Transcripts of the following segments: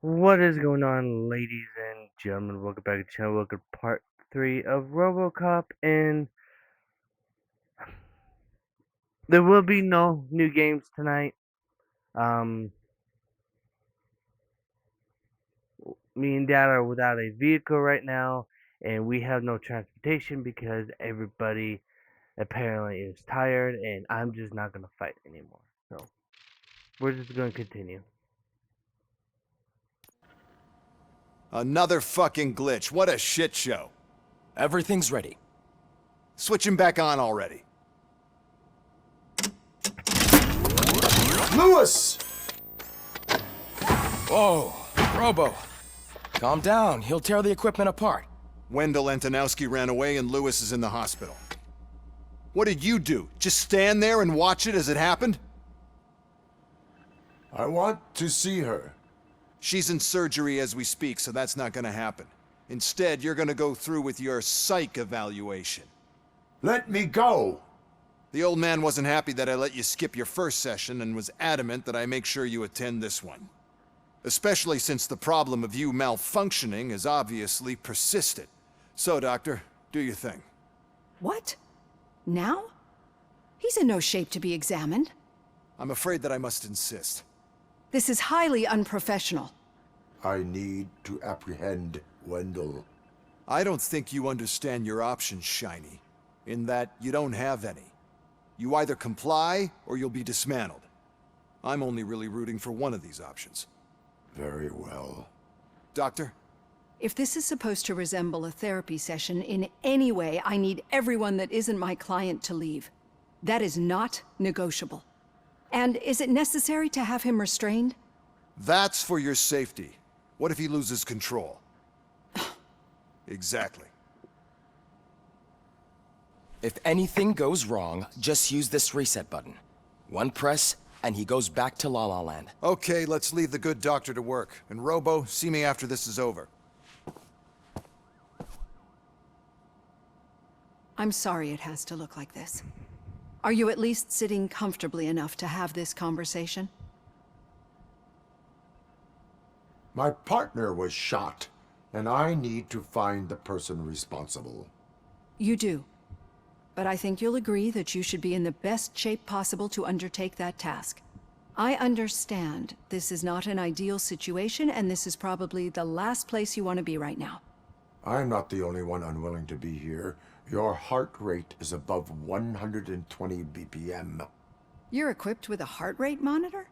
What is going on, ladies and gentlemen? Welcome back to the channel. Welcome to part 3 of Robocop, and there will be no new games tonight. Um, Me and Dad are without a vehicle right now, and we have no transportation because everybody apparently is tired, and I'm just not gonna fight anymore. So, we're just gonna continue. Another fucking glitch. What a shit show. Everything's ready. Switch him back on already. Lewis! Whoa, Robo. Calm down, he'll tear the equipment apart. Wendell Antonowski ran away and Lewis is in the hospital. What did you do? Just stand there and watch it as it happened? I want to see her. She's in surgery as we speak, so that's not gonna happen. Instead, you're gonna go through with your psych evaluation. Let me go! The old man wasn't happy that I let you skip your first session and was adamant that I make sure you attend this one. Especially since the problem of you malfunctioning has obviously persisted. So, Doctor, do your thing. What? Now? He's in no shape to be examined. I'm afraid that I must insist. This is highly unprofessional. I need to apprehend Wendell. I don't think you understand your options, Shiny, in that you don't have any. You either comply or you'll be dismantled. I'm only really rooting for one of these options. Very well. Doctor? If this is supposed to resemble a therapy session in any way, I need everyone that isn't my client to leave. That is not negotiable. And is it necessary to have him restrained? That's for your safety. What if he loses control? Exactly. If anything goes wrong, just use this reset button. One press, and he goes back to La La Land. Okay, let's leave the good doctor to work. And Robo, see me after this is over. I'm sorry it has to look like this. Are you at least sitting comfortably enough to have this conversation? My partner was shot, and I need to find the person responsible. You do. But I think you'll agree that you should be in the best shape possible to undertake that task. I understand this is not an ideal situation, and this is probably the last place you want to be right now. I'm not the only one unwilling to be here. Your heart rate is above 120 BPM. You're equipped with a heart rate monitor?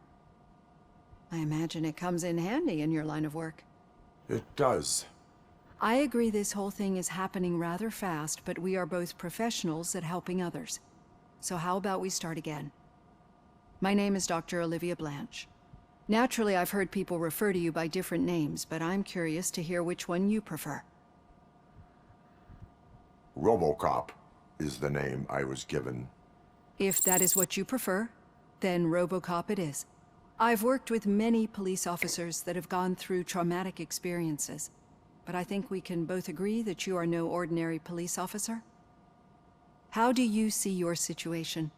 I imagine it comes in handy in your line of work. It does. I agree this whole thing is happening rather fast, but we are both professionals at helping others. So how about we start again? My name is Dr. Olivia Blanche. Naturally, I've heard people refer to you by different names, but I'm curious to hear which one you prefer. Robocop is the name I was given. If that is what you prefer, then Robocop it is. I've worked with many police officers that have gone through traumatic experiences, but I think we can both agree that you are no ordinary police officer. How do you see your situation?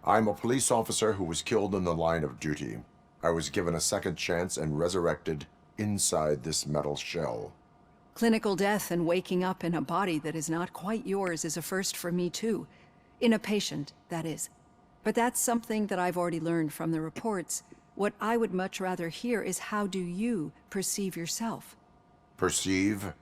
I'm a police officer who was killed in the line of duty. I was given a second chance and resurrected inside this metal shell. Clinical death and waking up in a body that is not quite yours is a first for me too. In a patient, that is. But that's something that I've already learned from the reports. What I would much rather hear is how do you perceive yourself? Perceive?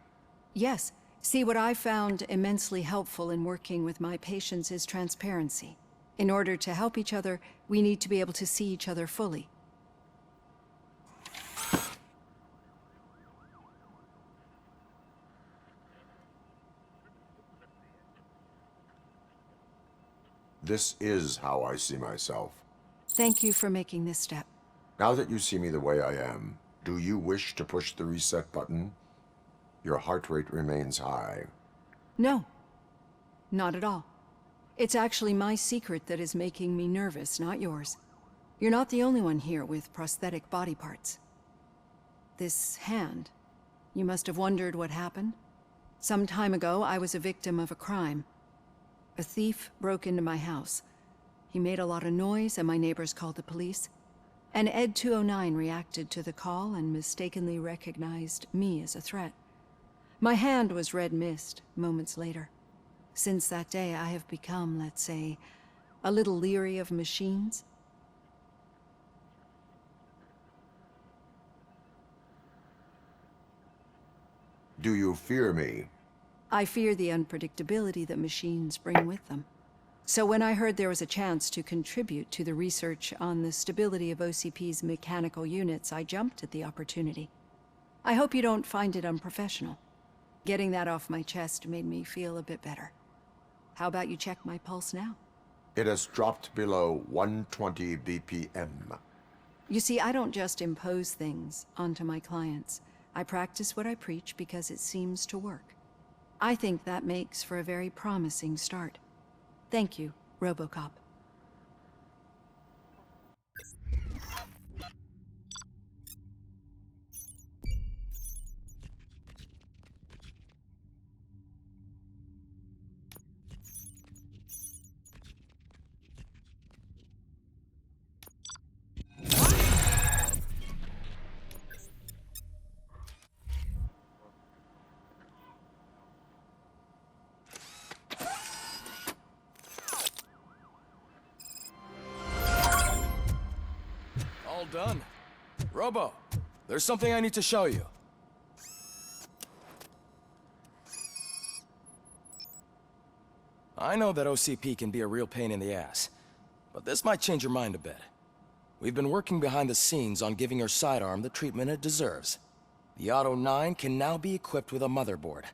Yes. See, what I found immensely helpful in working with my patients is transparency. In order to help each other, we need to be able to see each other fully. This is how I see myself. Thank you for making this step. Now that you see me the way I am, do you wish to push the reset button? Your heart rate remains high. No, not at all. It's actually my secret that is making me nervous, not yours. You're not the only one here with prosthetic body parts. This hand, you must have wondered what happened. Some time ago, I was a victim of a crime. A thief broke into my house. He made a lot of noise, and my neighbors called the police. And Ed 209 reacted to the call and mistakenly recognized me as a threat. My hand was red mist moments later. Since that day, I have become, let's say, a little leery of machines. Do you fear me? I fear the unpredictability that machines bring with them. So when I heard there was a chance to contribute to the research on the stability of OCP's mechanical units, I jumped at the opportunity. I hope you don't find it unprofessional. Getting that off my chest made me feel a bit better. How about you check my pulse now? It has dropped below 120 BPM. You see, I don't just impose things onto my clients. I practice what I preach because it seems to work. I think that makes for a very promising start. Thank you, Robocop. All done. Robo, there's something I need to show you. I know that OCP can be a real pain in the ass, but this might change your mind a bit. We've been working behind the scenes on giving your sidearm the treatment it deserves. The Auto 9 can now be equipped with a motherboard.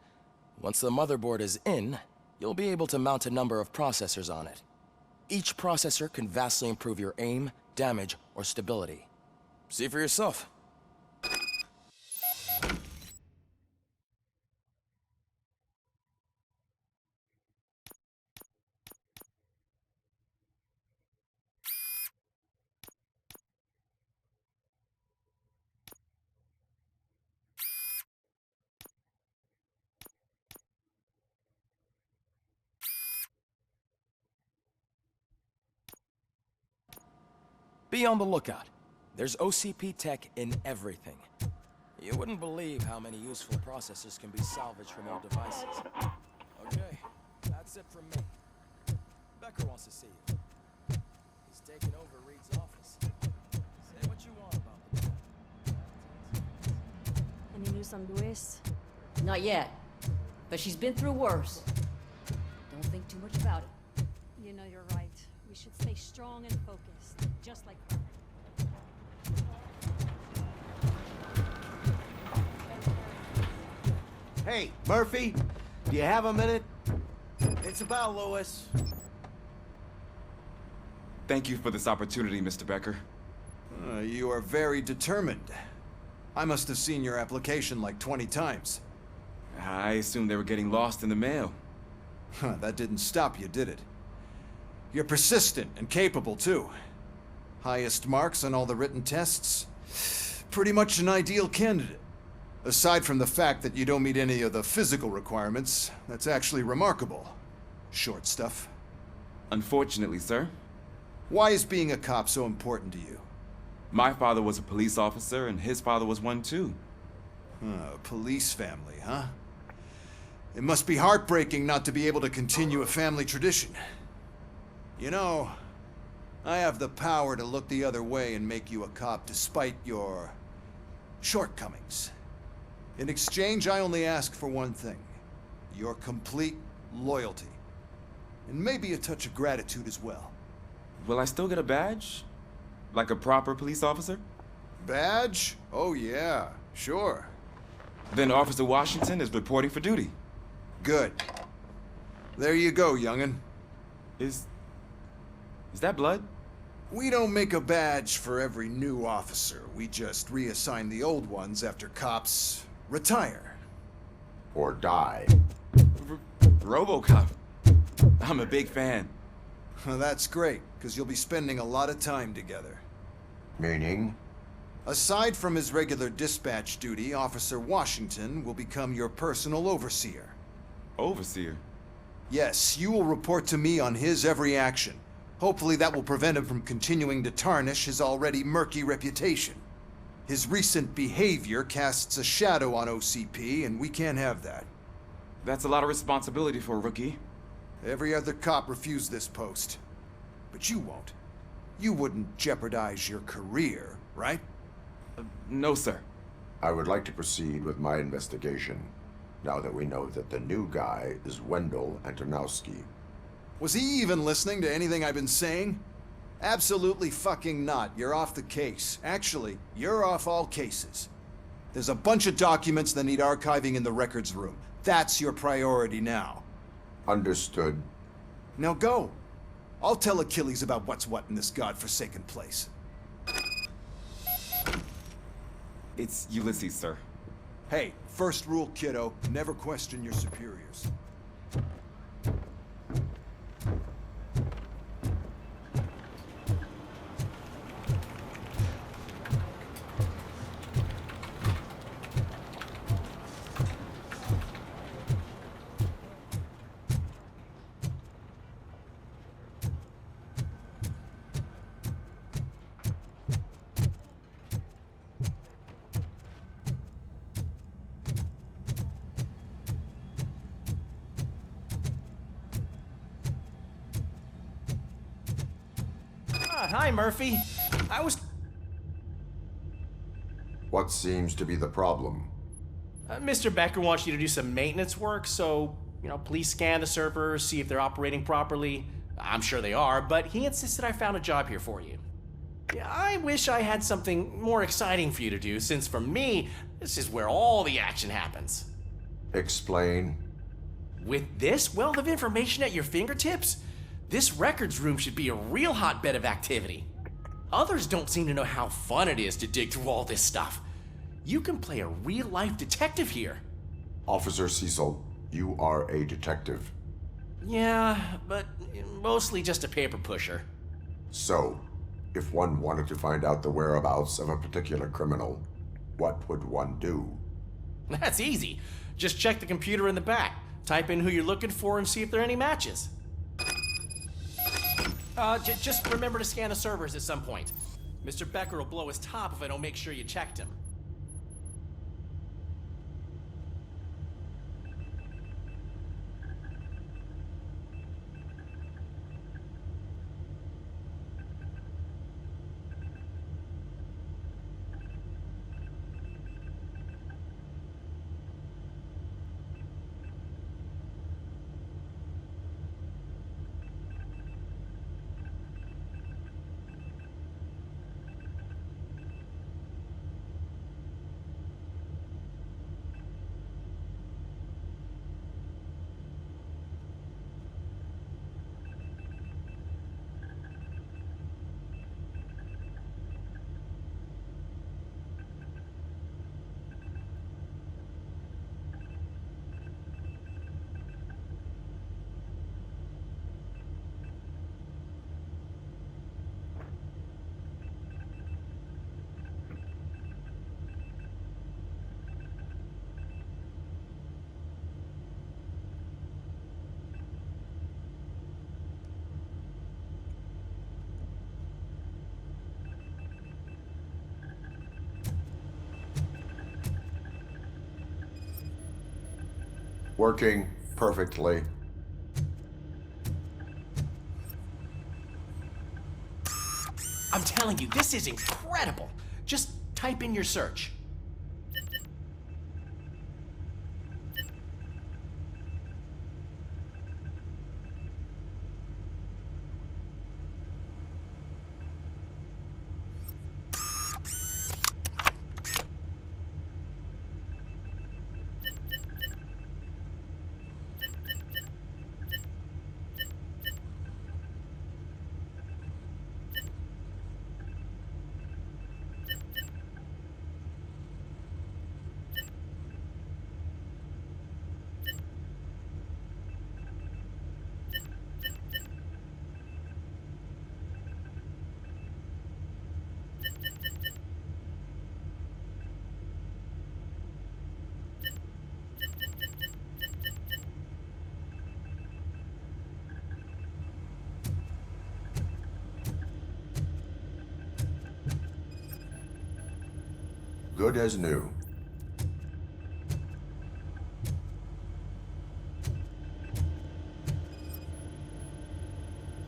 Once the motherboard is in, you'll be able to mount a number of processors on it. Each processor can vastly improve your aim, damage, or stability. See for yourself. Be on the lookout. There's OCP tech in everything. You wouldn't believe how many useful processors can be salvaged from old devices. Okay, that's it from me. Becker wants to see you. He's taking over Reed's office. Say what you want about the Any news on Luis? Not yet, but she's been through worse. Don't think too much about it. You know you're right. We should stay strong and focused, just like her. Hey, Murphy, do you have a minute? It's about Louis. Thank you for this opportunity, Mr. Becker. You are very determined. I must have seen your application like 20 times. I assumed they were getting lost in the mail. That didn't stop you, did it? You're persistent and capable, too. Highest marks on all the written tests. Pretty much an ideal candidate. Aside from the fact that you don't meet any of the physical requirements, that's actually remarkable. Short stuff. Unfortunately, sir. Why is being a cop so important to you? My father was a police officer, and his father was one too. Police family, huh? It must be heartbreaking not to be able to continue a family tradition. You know, I have the power to look the other way and make you a cop despite your shortcomings. In exchange, I only ask for one thing. Your complete loyalty. And maybe a touch of gratitude as well. Will I still get a badge? Like a proper police officer? Badge? Oh yeah, sure. Then Officer Washington is reporting for duty. Good. There you go, young'un. Is that blood? We don't make a badge for every new officer. We just reassign the old ones after cops retire. Or die. Robocop. I'm a big fan. That's great, because you'll be spending a lot of time together. Meaning? Aside from his regular dispatch duty, Officer Washington will become your personal overseer. Overseer? Yes, you will report to me on his every action. Hopefully that will prevent him from continuing to tarnish his already murky reputation. His recent behavior casts a shadow on OCP, and we can't have that. That's a lot of responsibility for a rookie. Every other cop refused this post. But you won't. You wouldn't jeopardize your career, right? No, sir. I would like to proceed with my investigation, now that we know that the new guy is Wendell Antonowski. Was he even listening to anything I've been saying? Absolutely fucking not. You're off the case. Actually, you're off all cases. There's a bunch of documents that need archiving in the records room. That's your priority now. Understood. Now go. I'll tell Achilles about what's what in this godforsaken place. It's Ulysses, sir. Hey, first rule, kiddo, never question your superiors. Hi, Murphy. I was... What seems to be the problem? Mr. Becker wants you to do some maintenance work, so, please scan the servers, see if they're operating properly. I'm sure they are, but he insisted I found a job here for you. Yeah, I wish I had something more exciting for you to do, since for me, this is where all the action happens. Explain. With this wealth of information at your fingertips, this records room should be a real hotbed of activity. Others don't seem to know how fun it is to dig through all this stuff. You can play a real-life detective here. Officer Cecil, you are a detective. Yeah, but mostly just a paper pusher. So, if one wanted to find out the whereabouts of a particular criminal, what would one do? That's easy. Just check the computer in the back, type in who you're looking for, and see if there are any matches. Just remember to scan the servers at some point. Mr. Becker will blow his top if I don't make sure you checked him. Working perfectly. I'm telling you, this is incredible. Just type in your search. Good as new.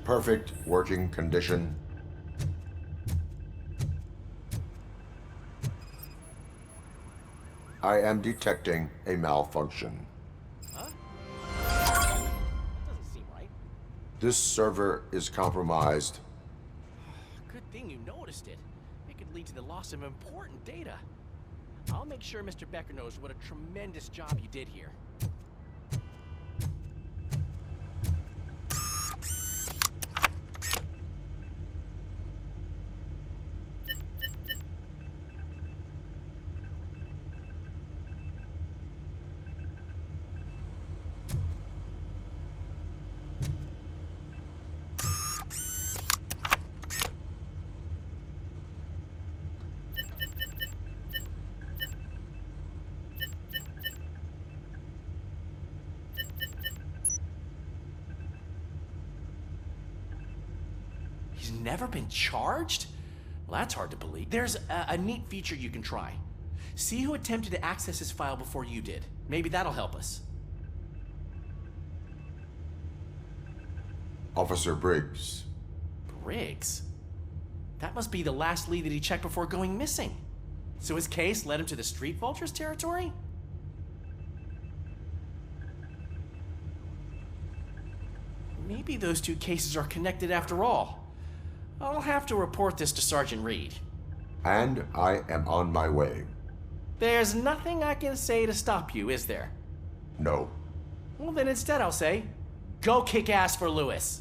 Perfect working condition. I am detecting a malfunction. Doesn't seem right. This server is compromised. Good thing you noticed it. It could lead to the loss of important data. I'll make sure Mr. Becker knows what a tremendous job you did here. He's never been charged? Well, that's hard to believe. There's a neat feature you can try. See who attempted to access his file before you did. Maybe that'll help us. Officer Briggs. Briggs? That must be the last lead that he checked before going missing. So his case led him to the Street Vultures territory? Maybe those two cases are connected after all. I'll have to report this to Sergeant Reed. And I am on my way. There's nothing I can say to stop you, is there? No. Well, then instead I'll say, go kick ass for Lewis.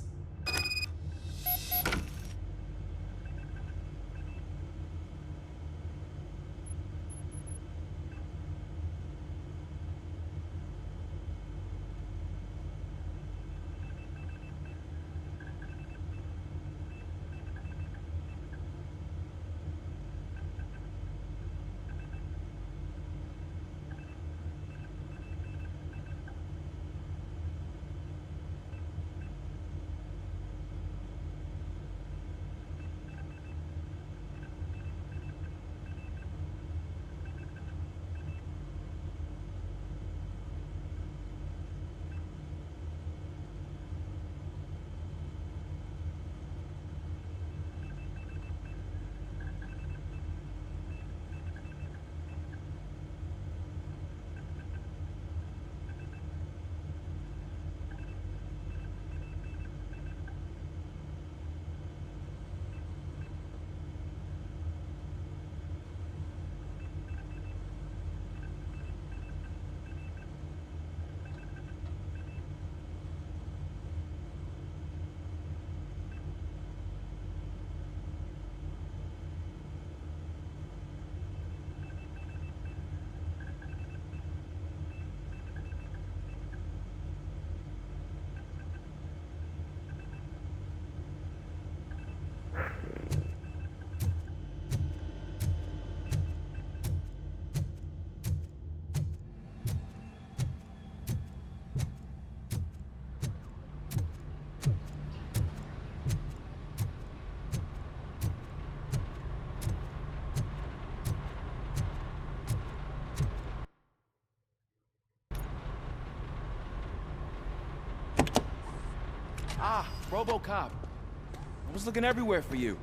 Ah, Robocop. I was looking everywhere for you.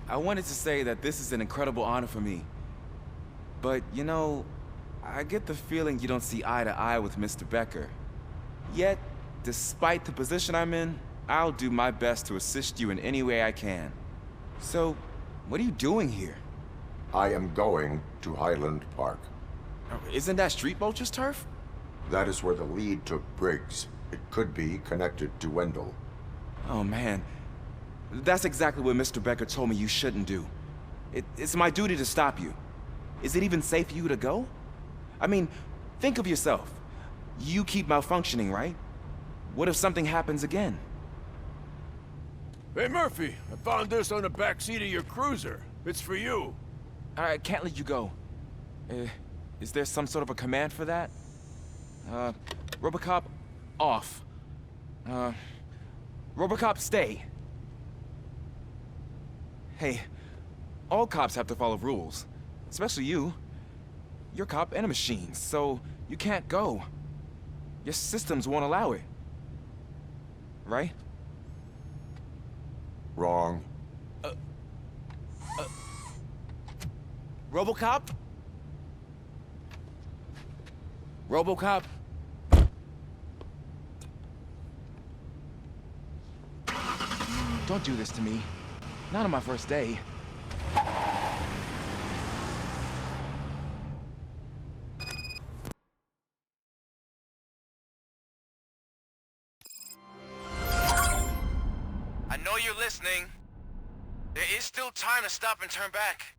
I wanted to say that this is an incredible honor for me. But, you know, I get the feeling you don't see eye to eye with Mr. Becker. Yet, despite the position I'm in, I'll do my best to assist you in any way I can. So, what are you doing here? I am going to Highland Park. Isn't that Street Vulture's turf? That is where the lead took Briggs. It could be connected to Wendell. Oh, man. That's exactly what Mr. Becker told me you shouldn't do. It's my duty to stop you. Is it even safe for you to go? I mean, think of yourself. You keep malfunctioning, right? What if something happens again? Hey, Murphy, I found this on the back seat of your cruiser. It's for you. I can't let you go. Is there some sort of a command for that? Robocop, off. Robocop, stay. Hey, all cops have to follow rules. Especially you. You're a cop and a machine, so you can't go. Your systems won't allow it. Right? Wrong. Robocop? Robocop? Don't do this to me. Not on my first day. I know you're listening. There is still time to stop and turn back.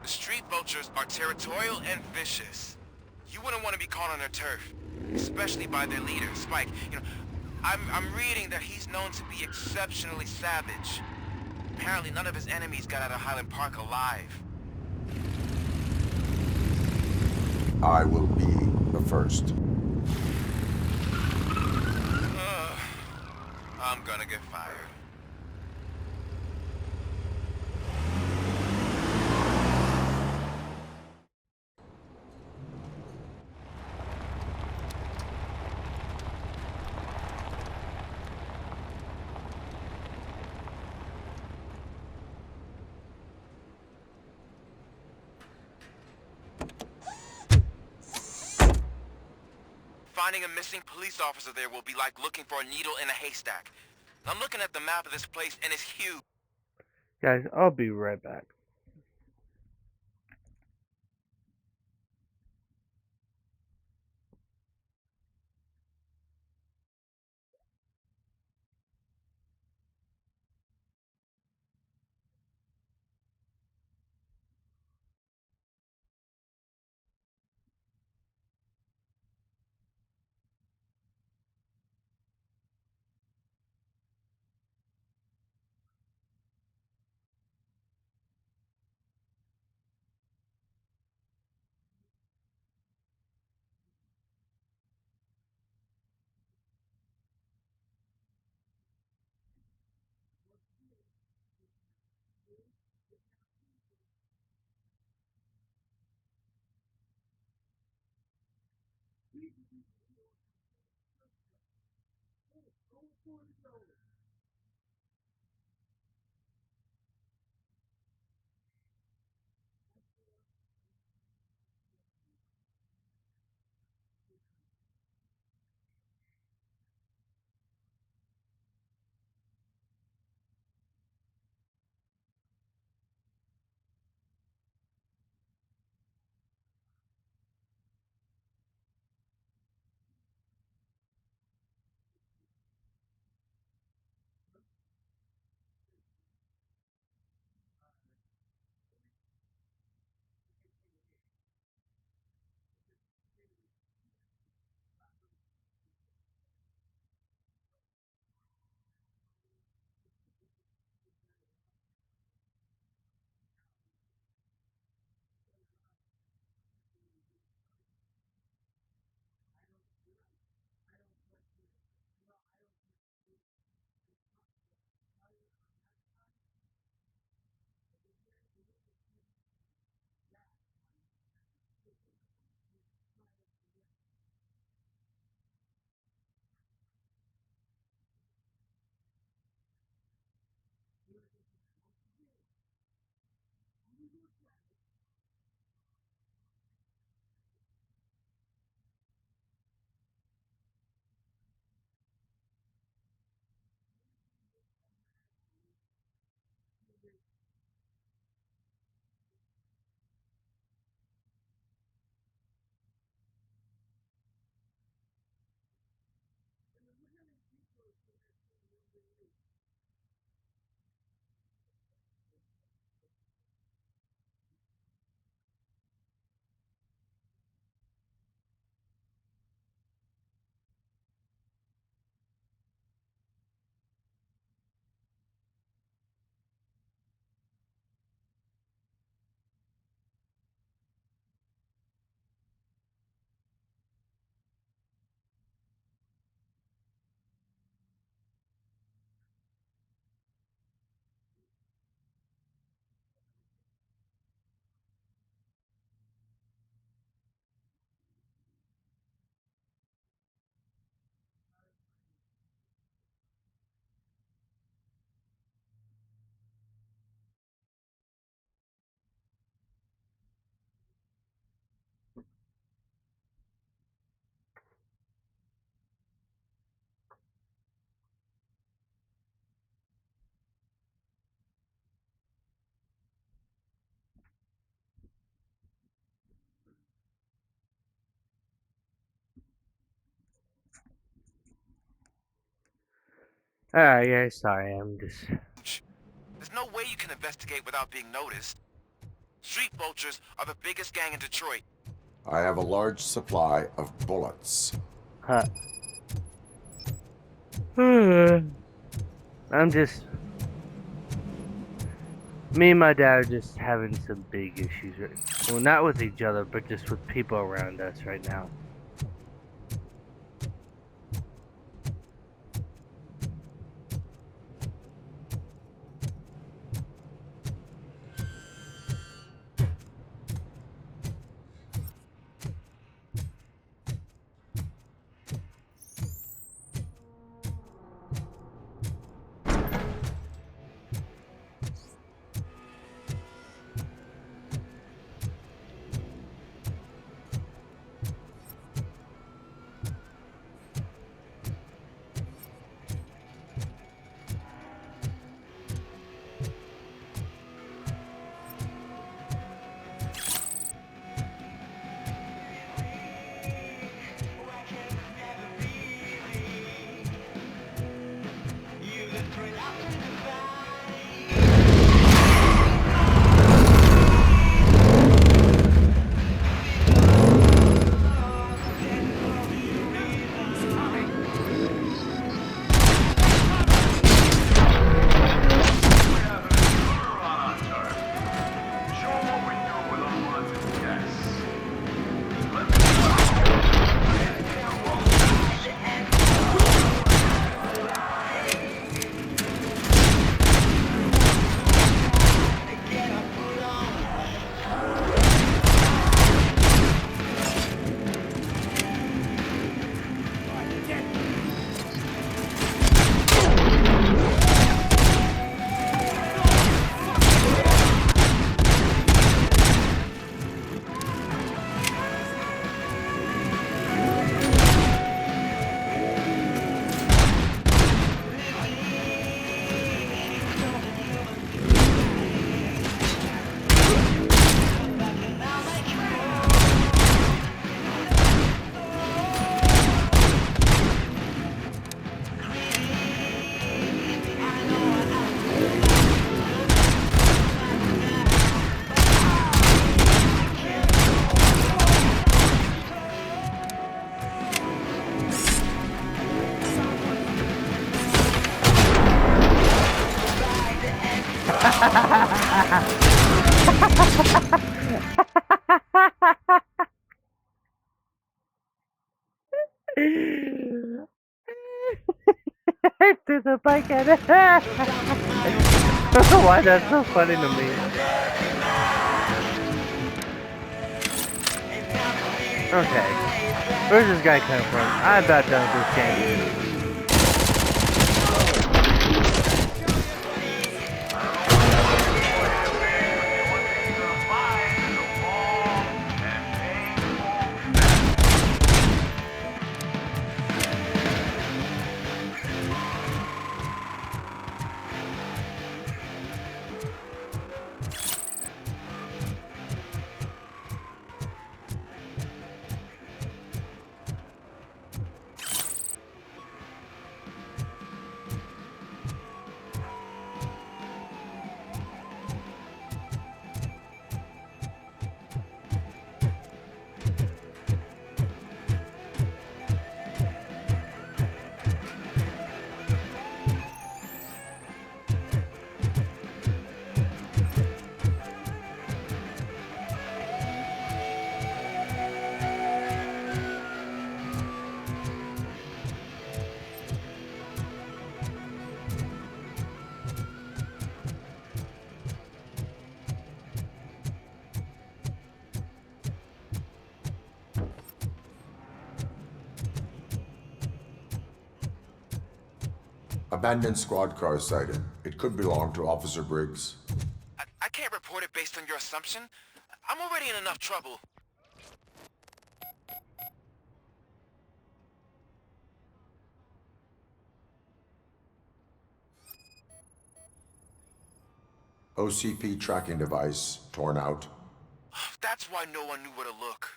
The street vultures are territorial and vicious. You wouldn't want to be caught on their turf, especially by their leader, Spike. I'm reading that he's known to be exceptionally savage. Apparently none of his enemies got out of Highland Park alive. I will be the first. I'm gonna get fired. Finding a missing police officer there will be like looking for a needle in a haystack. I'm looking at the map of this place and it's huge. Guys, I'll be right back. Alright, yeah, sorry, I'm just. There's no way you can investigate without being noticed. Street vultures are the biggest gang in Detroit. I have a large supply of bullets. Huh. I'm just. Me and my dad are just having some big issues. Well, not with each other, but just with people around us right now. I threw the bike at it. Why that's so funny to me. Okay. Where's this guy come from? I'm about done with this game. Abandoned squad car sighted. It could belong to Officer Briggs. I can't report it based on your assumption. I'm already in enough trouble. OCP tracking device torn out. That's why no one knew where to look.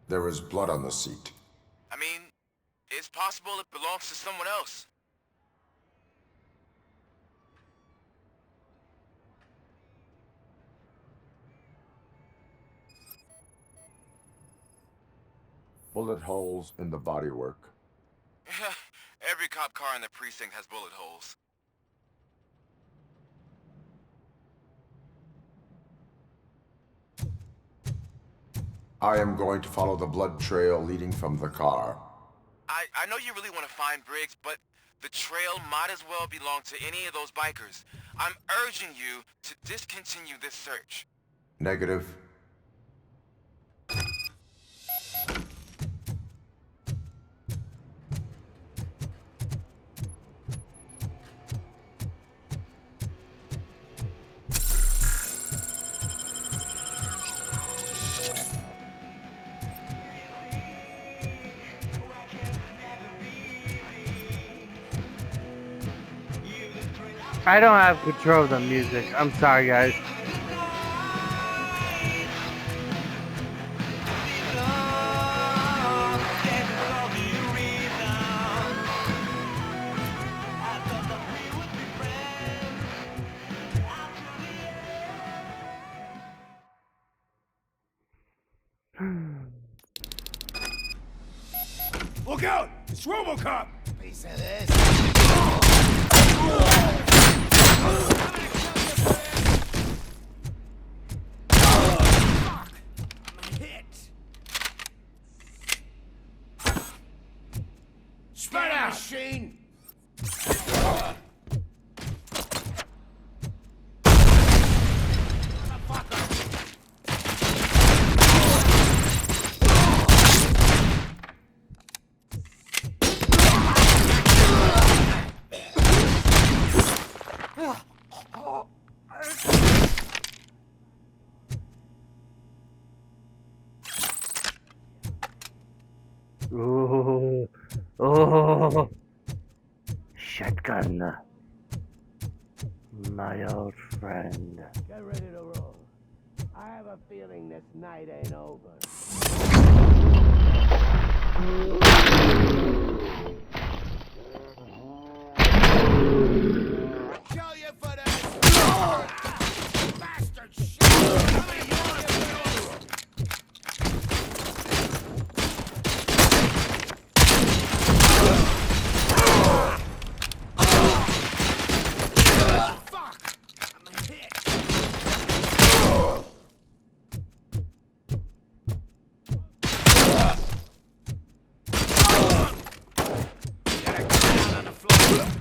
There is blood on the seat. I mean, it's possible it belongs to someone else. Bullet holes in the bodywork. Every cop car in the precinct has bullet holes. I am going to follow the blood trail leading from the car. I know you really want to find Briggs, but the trail might as well belong to any of those bikers. I'm urging you to discontinue this search. Negative. I don't have control of the music. I'm sorry, guys. Look out! It's Robocop! Piece of this. Spread out, machine! Ooh. Oh. Shotgun. My old friend. Get ready to roll. I have a feeling this night ain't over. Kill you for that! Bastard shit!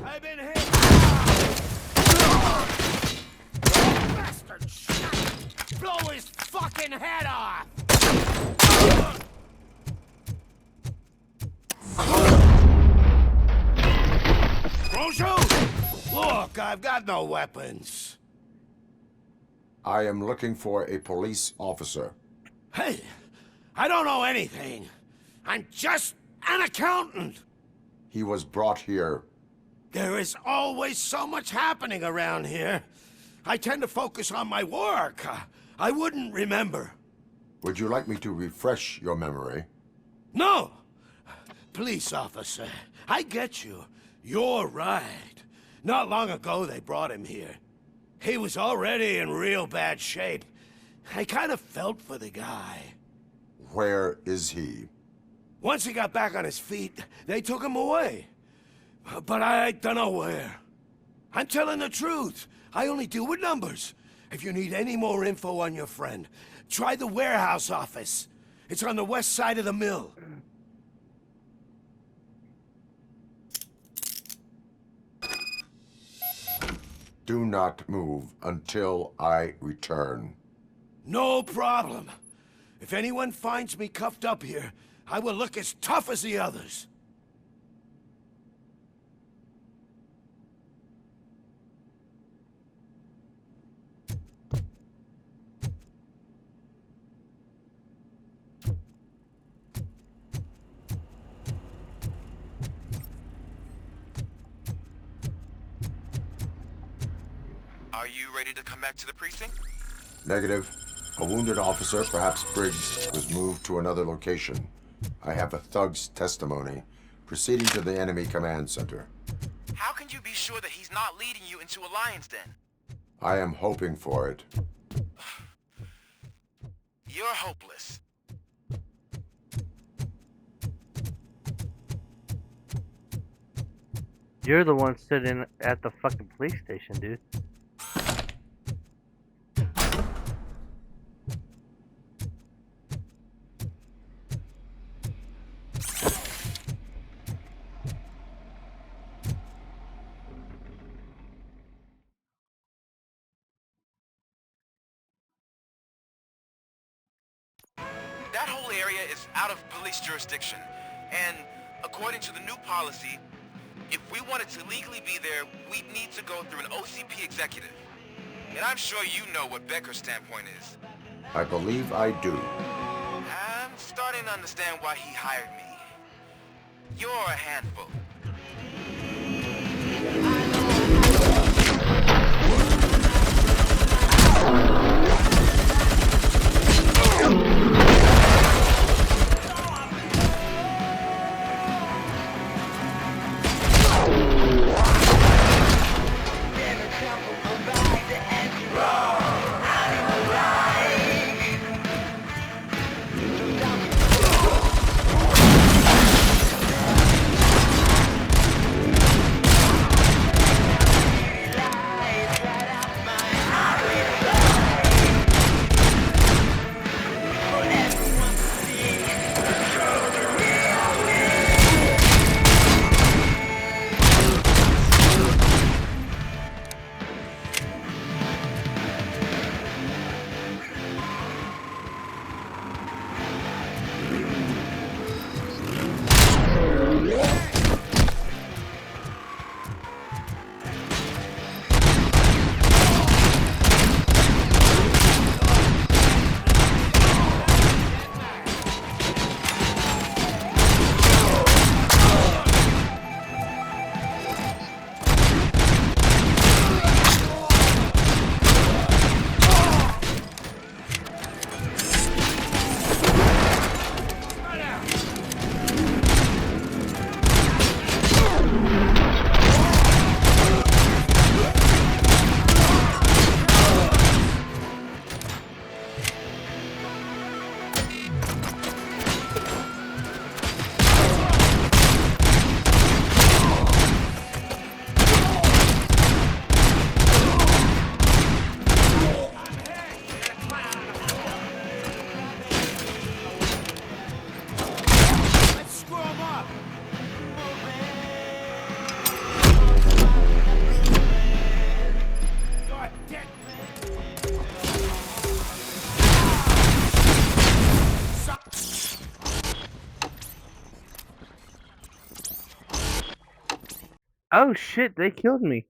I've been hit! Bastard shit! Blow his fucking head off! Won't shoot! Look, I've got no weapons. I am looking for a police officer. Hey, I don't know anything. I'm just an accountant. He was brought here. There is always so much happening around here. I tend to focus on my work. I wouldn't remember. Would you like me to refresh your memory? No! Police officer, I get you. You're right. Not long ago they brought him here. He was already in real bad shape. I kind of felt for the guy. Where is he? Once he got back on his feet, they took him away. But I don't know where. I'm telling the truth. I only deal with numbers. If you need any more info on your friend, try the warehouse office. It's on the west side of the mill. Do not move until I return. No problem. If anyone finds me cuffed up here, I will look as tough as the others. Are you ready to come back to the precinct? Negative. A wounded officer, perhaps Briggs, was moved to another location. I have a thug's testimony, proceeding to the enemy command center. How can you be sure that he's not leading you into a lion's den? I am hoping for it. You're hopeless. You're the one sitting at the fucking police station, dude. That whole area is out of police jurisdiction, and according to the new policy, if we wanted to legally be there, we'd need to go through an OCP executive. And I'm sure you know what Becker's standpoint is. I believe I do. I'm starting to understand why he hired me. You're a handful. Oh shit, they killed me.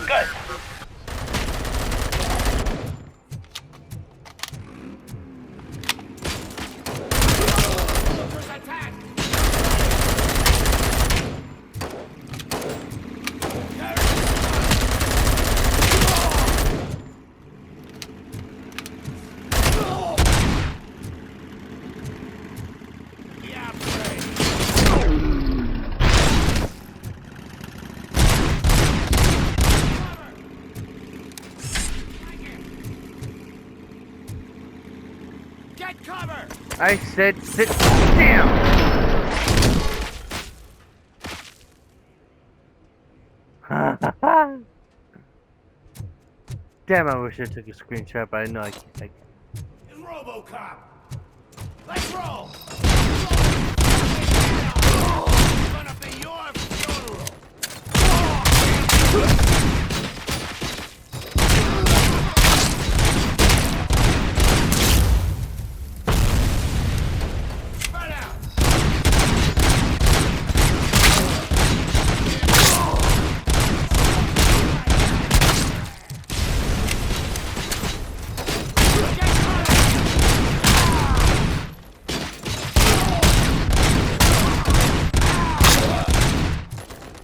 Good. Get cover! I said sit down. Damn, I wish I took a screenshot, but I know I can't. It's Robocop! Let's roll! It's gonna be your funeral! Spread out!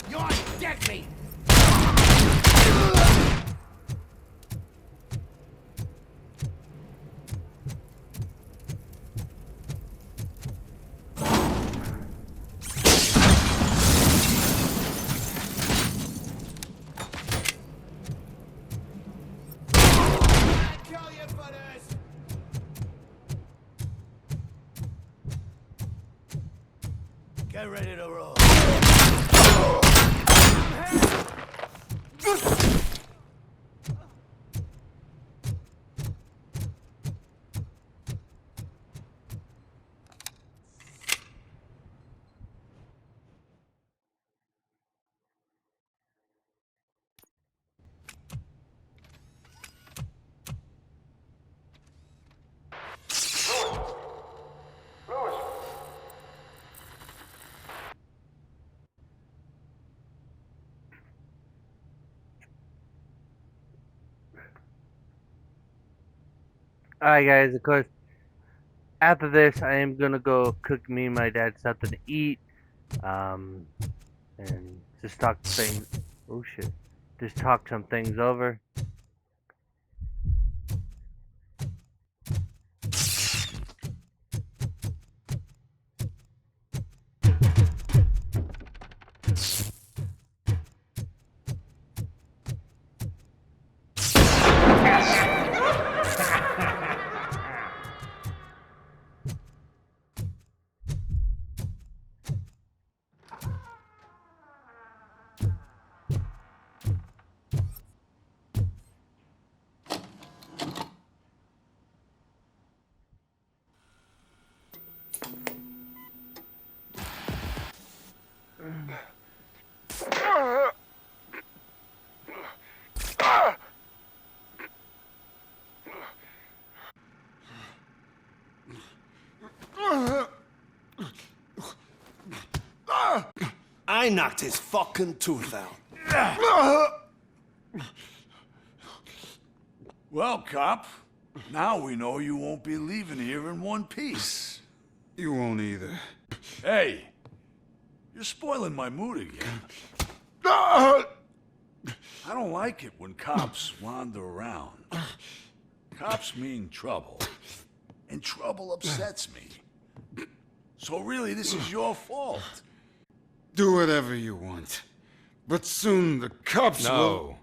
You're dead meat! I'd kill you for this! Get ready to roll. Alright, guys, of course, after this, I am gonna go cook me and my dad something to eat. Um, and just talk things. Oh shit. Just talk some things over. I knocked his fucking tooth out. Well, cop, now we know you won't be leaving here in one piece. You won't either. Hey, you're spoiling my mood again. Ah! I don't like it when cops wander around. Cops mean trouble, and trouble upsets me. So really, this is your fault. Do whatever you want. But soon the cops will...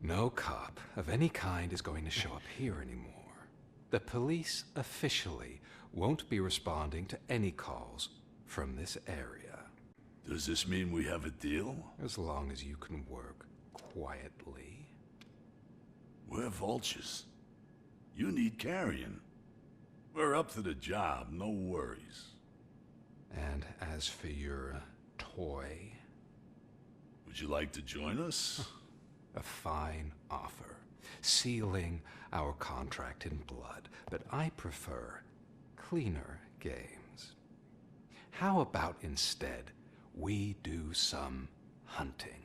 No cop of any kind is going to show up here anymore. The police officially won't be responding to any calls from this area. Does this mean we have a deal? As long as you can work quietly. We're vultures. You need carrion. We're up to the job, no worries. And as for your toy... Would you like to join us? A fine offer, sealing our contract in blood, but I prefer cleaner games. How about instead we do some hunting.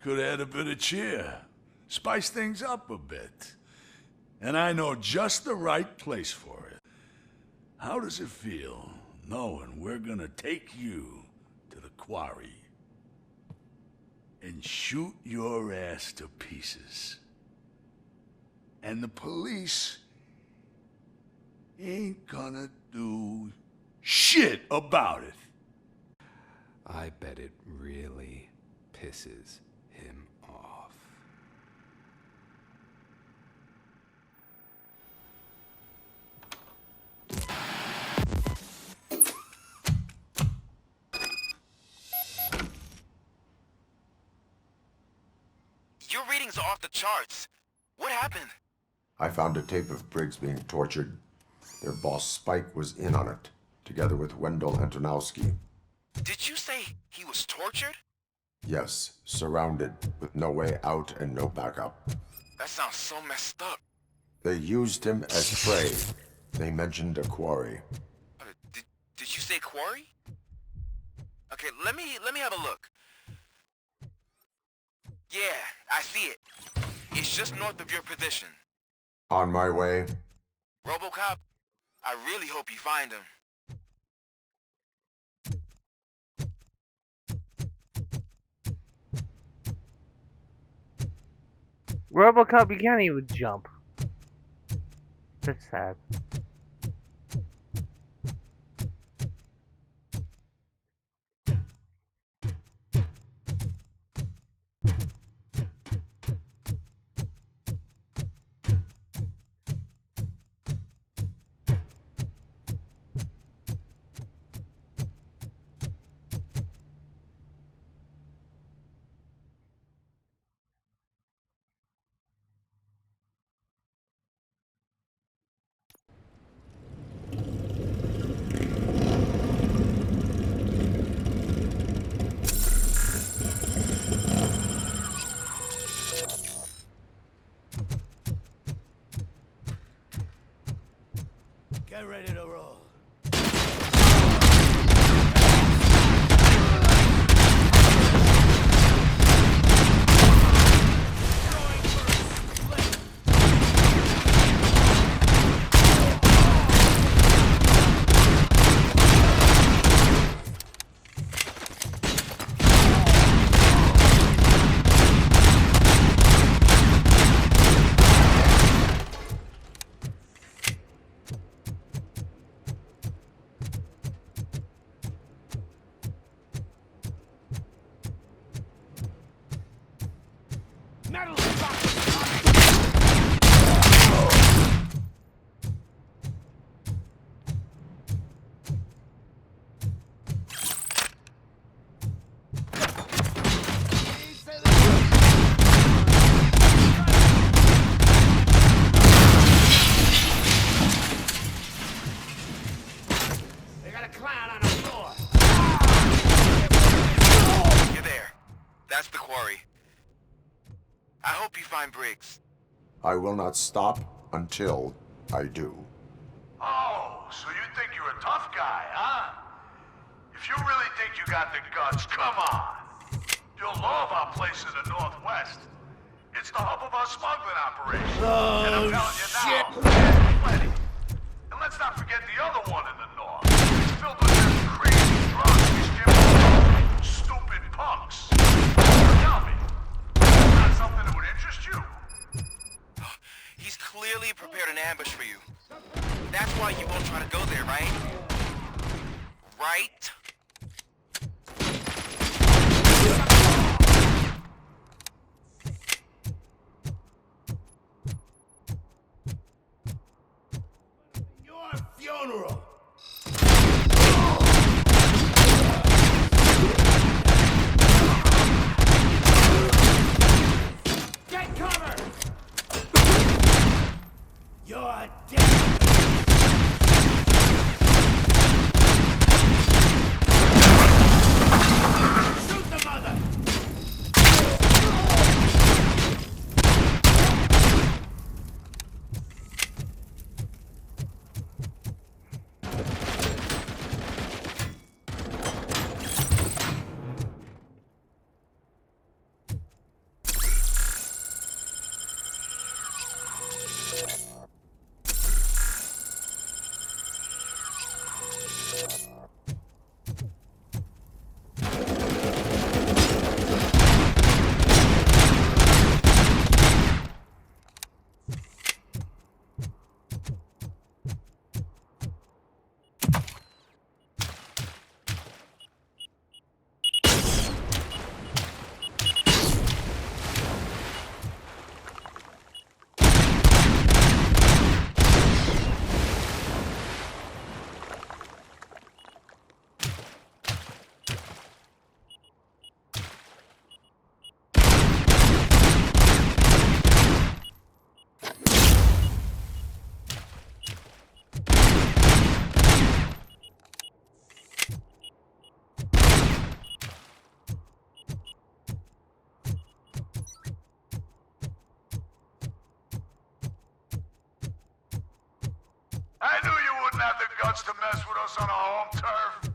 Could add a bit of cheer. Spice things up a bit. And I know just the right place for it. How does it feel knowing we're gonna take you to the quarry and shoot your ass to pieces? And the police ain't gonna do shit about it. I bet it really pisses him off. Your readings are off the charts. What happened? I found a tape of Briggs being tortured. Their boss Spike was in on it, together with Wendell Antonowski. Did you say he was tortured? Yes, surrounded, with no way out and no backup. That sounds so messed up. They used him as prey. They mentioned a quarry. Did you say quarry? Okay, let me have a look. Yeah, I see it. It's just north of your position. On my way. Robocop, I really hope you find him. Robocop, you can't even jump. That's sad. Get ready to roll. You're there. That's the quarry. I hope you find Briggs. I will not stop until I do. Oh, so you think you're a tough guy, huh? If you really think you got the guts, come on. You'll love our place in the Northwest. It's the hub of our smuggling operation. And I'm telling you now, there's plenty. And let's not forget the other one in the north. It's filled with them crazy drugs we skip over. Stupid punks. Tell me, is that something that would interest you? He's clearly prepared an ambush for you. That's why you won't try to go there, right? Right? Your funeral. Get cover. You're dead. guts to mess with us on our home turf?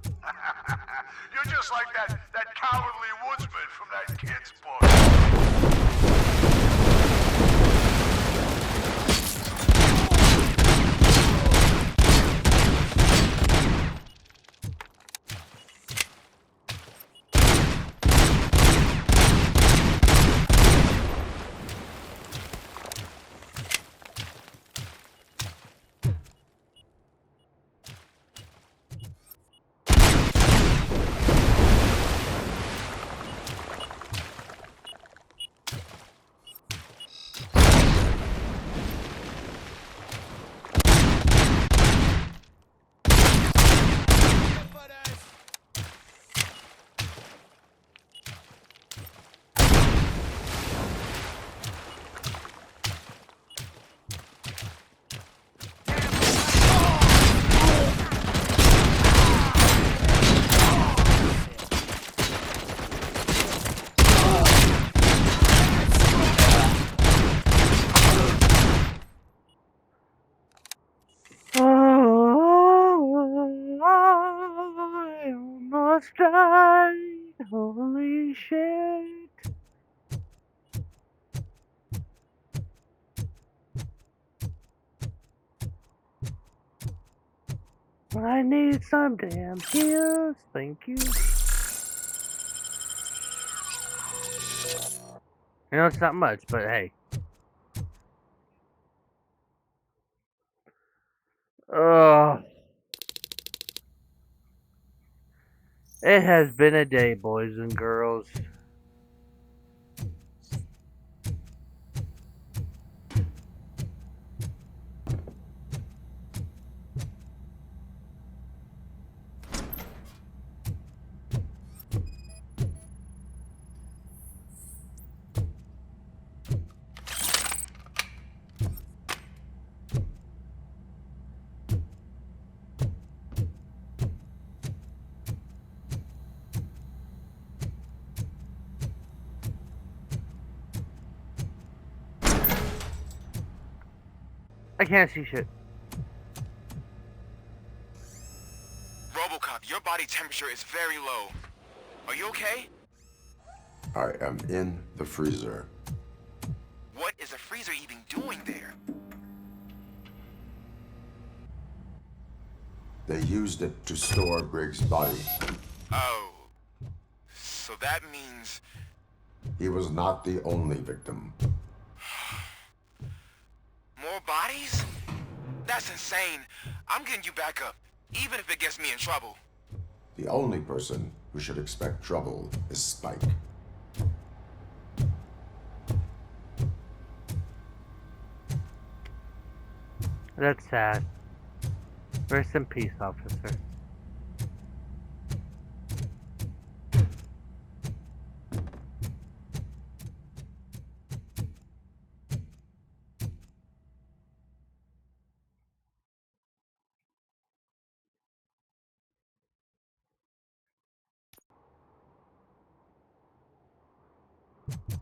You're just like that cowardly woodsman from that kid's book. I almost died. Holy shit. I need some damn heals. Thank you. I know it's not much, but hey. Ugh. It has been a day, boys and girls. I can't see shit. Robocop, your body temperature is very low. Are you okay? I am in the freezer. What is the freezer even doing there? They used it to store Griggs' body. Oh. So that means... He was not the only victim. More bodies? That's insane. I'm getting you back up, even if it gets me in trouble. The only person who should expect trouble is Spike. That's sad. Rest in peace, officer.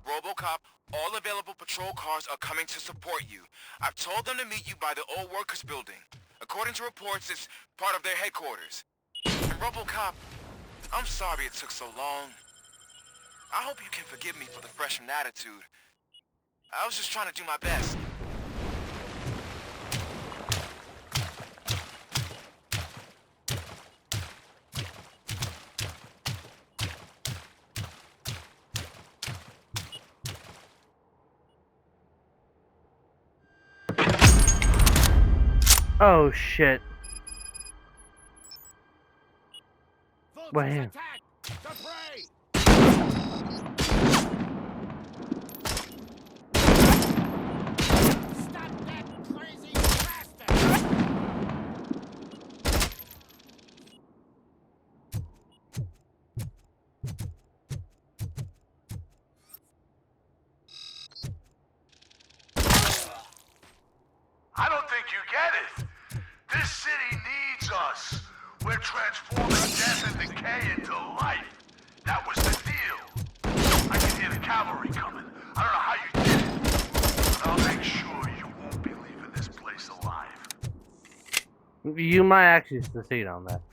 Robocop, all available patrol cars are coming to support you. I've told them to meet you by the old workers building. According to reports, it's part of their headquarters. And Robocop, I'm sorry it took so long. I hope you can forgive me for the freshman attitude. I was just trying to do my best. Oh shit. What him? I don't think you get it. This city needs us. We're transforming death and decay into life. That was the deal. I can hear the cavalry coming. I don't know how you did it, but I'll make sure you won't be leaving this place alive. You might actually succeed on that.